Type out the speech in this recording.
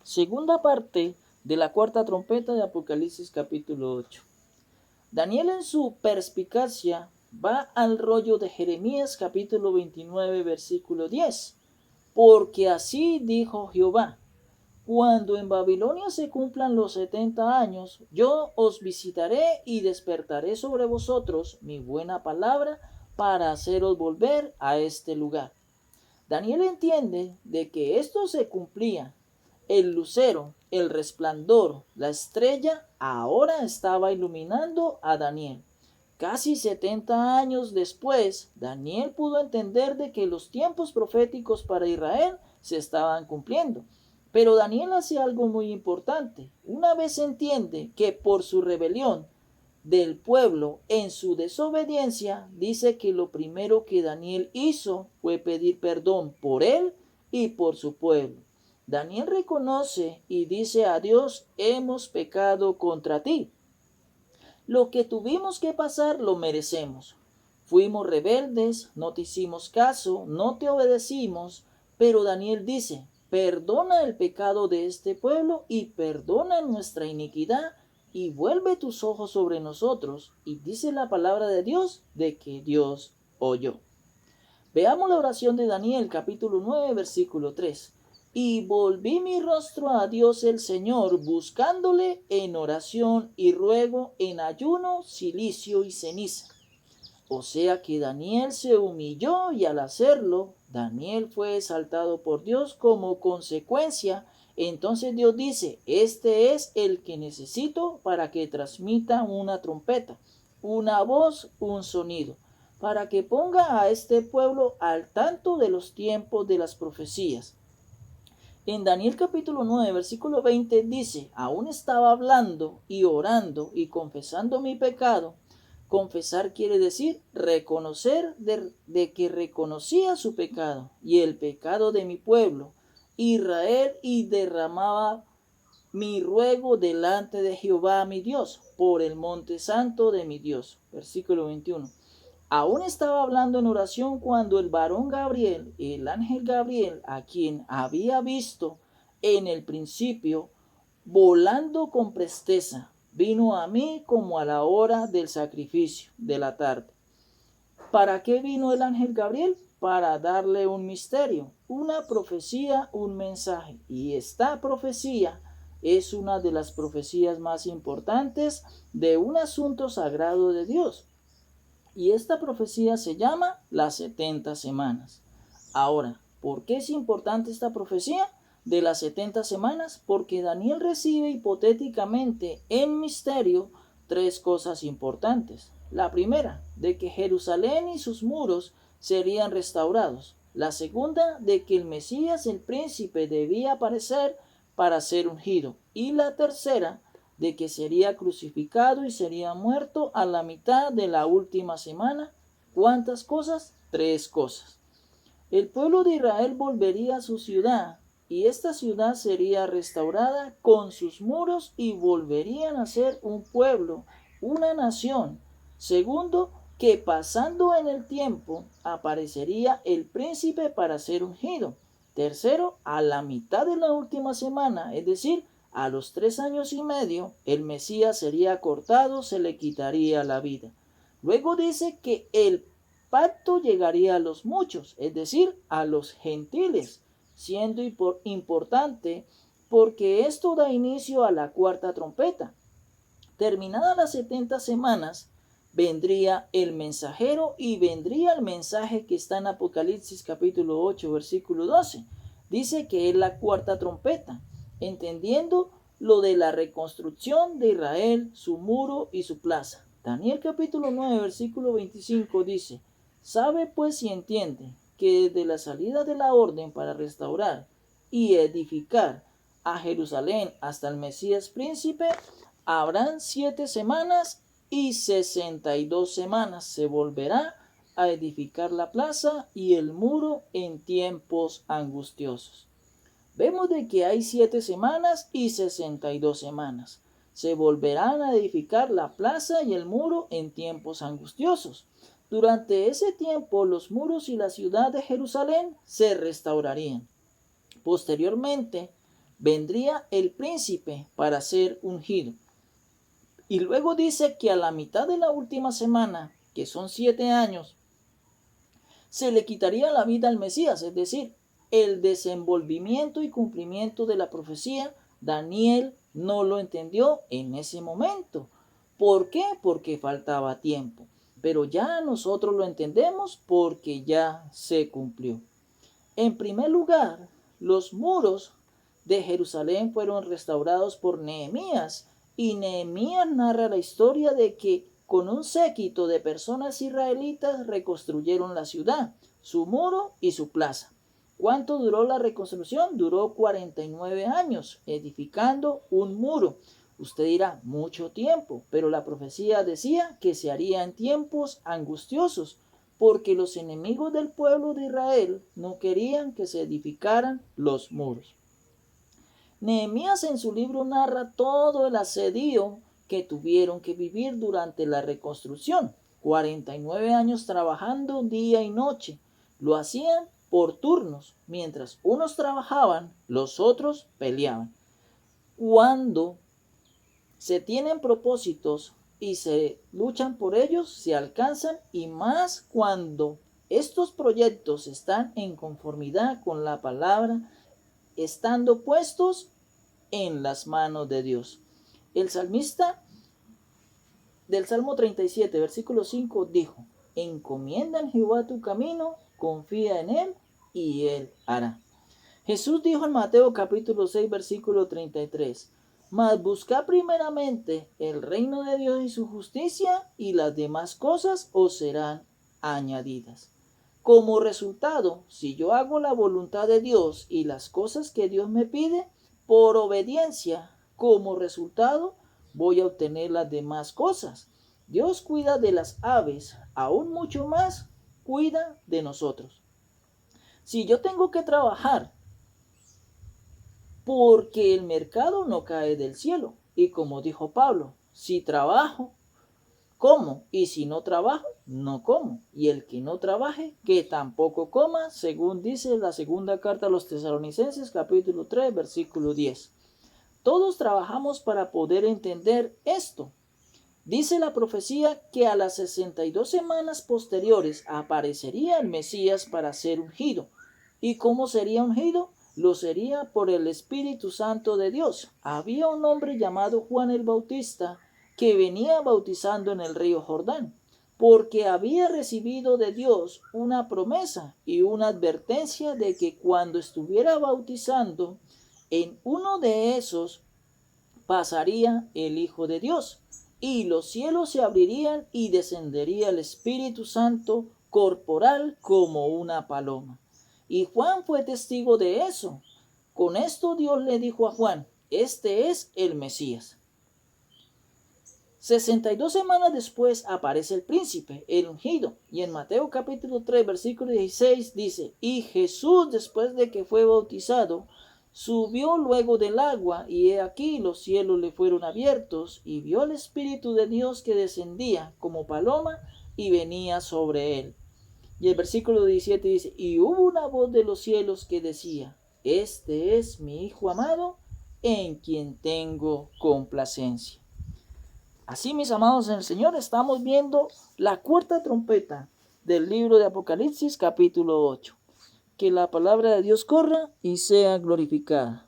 Segunda parte de la cuarta trompeta de Apocalipsis capítulo 8. Daniel en su perspicacia va al rollo de Jeremías capítulo 29 versículo 10. Porque así dijo Jehová: cuando en Babilonia se cumplan los 70 años, yo os visitaré y despertaré sobre vosotros mi buena palabra para haceros volver a este lugar. Daniel entiende de que esto se cumplía. El lucero, el resplandor, la estrella ahora estaba iluminando a Daniel. Casi 70 años después, Daniel pudo entender de que los tiempos proféticos para Israel se estaban cumpliendo. Pero Daniel hace algo muy importante. Una vez entiende que por su rebelión del pueblo en su desobediencia, dice que lo primero que Daniel hizo fue pedir perdón por él y por su pueblo. Daniel reconoce y dice a Dios: hemos pecado contra ti. Lo que tuvimos que pasar lo merecemos. Fuimos rebeldes, no te hicimos caso, no te obedecimos, pero Daniel dice: perdona el pecado de este pueblo y perdona nuestra iniquidad y vuelve tus ojos sobre nosotros. Y dice la palabra de Dios de que Dios oyó. Veamos la oración de Daniel capítulo 9 versículo 3. Y volví mi rostro a Dios el Señor, buscándole en oración y ruego, en ayuno, cilicio y ceniza. O sea que Daniel se humilló, y al hacerlo, Daniel fue exaltado por Dios como consecuencia. Entonces Dios dice: este es el que necesito para que transmita una trompeta, una voz, un sonido, para que ponga a este pueblo al tanto de los tiempos de las profecías. En Daniel capítulo 9 versículo 20 dice: aún estaba hablando y orando y confesando mi pecado. Confesar quiere decir reconocer de que reconocía su pecado y el pecado de mi pueblo Israel, y derramaba mi ruego delante de Jehová mi Dios por el monte santo de mi Dios. Versículo 21. Aún estaba hablando en oración cuando el varón Gabriel, el ángel Gabriel, a quien había visto en el principio volando con presteza, vino a mí como a la hora del sacrificio de la tarde. ¿Para qué vino el ángel Gabriel? Para darle un misterio, una profecía, un mensaje. Y esta profecía es una de las profecías más importantes de un asunto sagrado de Dios. Y esta profecía se llama las 70 semanas. Ahora, ¿por qué es importante esta profecía de las 70 semanas? Porque Daniel recibe hipotéticamente en misterio tres cosas importantes. La primera, de que Jerusalén y sus muros serían restaurados. La segunda, de que el Mesías, el príncipe, debía aparecer para ser ungido. Y la tercera, de que sería crucificado y sería muerto a la mitad de la última semana. ¿Cuántas cosas? Tres cosas. El pueblo de Israel volvería a su ciudad, y esta ciudad sería restaurada con sus muros y volverían a ser un pueblo, una nación. Segundo, que pasando en el tiempo aparecería el príncipe para ser ungido. Tercero, a la mitad de la última semana, es decir, a los 3 años y medio, el Mesías sería cortado, se le quitaría la vida. Luego dice que el pacto llegaría a los muchos, es decir, a los gentiles, siendo importante porque esto da inicio a la cuarta trompeta. Terminadas las 70 semanas, vendría el mensajero y vendría el mensaje que está en Apocalipsis capítulo 8, versículo 12. Dice que es la cuarta trompeta, entendiendo lo de la reconstrucción de Israel, su muro y su plaza. Daniel capítulo 9, versículo 25 dice: sabe pues y entiende que desde la salida de la orden para restaurar y edificar a Jerusalén hasta el Mesías príncipe, habrán 7 semanas y 62 semanas. Se volverá a edificar la plaza y el muro en tiempos angustiosos. Vemos de que hay 7 semanas y 62 semanas. Se volverán a edificar la plaza y el muro en tiempos angustiosos. Durante ese tiempo los muros y la ciudad de Jerusalén se restaurarían. Posteriormente, vendría el príncipe para ser ungido. Y luego dice que a la mitad de la última semana, que son 7 años, se le quitaría la vida al Mesías, es decir, el desenvolvimiento y cumplimiento de la profecía. Daniel no lo entendió en ese momento. ¿Por qué? Porque faltaba tiempo. Pero ya nosotros lo entendemos porque ya se cumplió. En primer lugar, los muros de Jerusalén fueron restaurados por Nehemías, y Nehemías narra la historia de que con un séquito de personas israelitas reconstruyeron la ciudad, su muro y su plaza. ¿Cuánto duró la reconstrucción? Duró 49 años, edificando un muro. Usted dirá, mucho tiempo, pero la profecía decía que se haría en tiempos angustiosos, porque los enemigos del pueblo de Israel no querían que se edificaran los muros. Nehemías en su libro narra todo el asedio que tuvieron que vivir durante la reconstrucción. 49 años trabajando día y noche. Lo hacían por turnos. Mientras unos trabajaban, los otros peleaban. Cuando se tienen propósitos y se luchan por ellos, se alcanzan, y más cuando estos proyectos están en conformidad con la palabra, estando puestos en las manos de Dios. El salmista del Salmo 37, versículo 5 dijo: encomienda en Jehová tu camino, confía en él y él hará. Jesús dijo en Mateo capítulo 6, versículo 33: mas buscad primeramente el reino de Dios y su justicia, y las demás cosas os serán añadidas. Como resultado, si yo hago la voluntad de Dios y las cosas que Dios me pide, por obediencia, como resultado, voy a obtener las demás cosas. Dios cuida de las aves, aún mucho más cuida de nosotros. Si yo tengo que trabajar, porque el mercado no cae del cielo, y como dijo Pablo, si trabajo, como, y si no trabajo, no como. Y el que no trabaje, que tampoco coma, según dice la segunda carta a los Tesalonicenses, capítulo 3, versículo 10. Todos trabajamos para poder entender esto. Dice la profecía que a las 62 semanas posteriores aparecería el Mesías para ser ungido. ¿Y cómo sería ungido? Lo sería por el Espíritu Santo de Dios. Había un hombre llamado Juan el Bautista que venía bautizando en el río Jordán, porque había recibido de Dios una promesa y una advertencia de que cuando estuviera bautizando, en uno de esos pasaría el Hijo de Dios, y los cielos se abrirían y descendería el Espíritu Santo corporal como una paloma. Y Juan fue testigo de eso. Con esto Dios le dijo a Juan: este es el Mesías. 62 semanas después aparece el príncipe, el ungido, y en Mateo capítulo 3, versículo 16 dice: y Jesús, después de que fue bautizado, subió luego del agua, y he aquí los cielos le fueron abiertos, y vio el Espíritu de Dios que descendía como paloma y venía sobre él. Y el versículo 17 dice: y hubo una voz de los cielos que decía: este es mi Hijo amado, en quien tengo complacencia. Así, mis amados en el Señor, estamos viendo la cuarta trompeta del libro de Apocalipsis capítulo 8. Que la palabra de Dios corra y sea glorificada.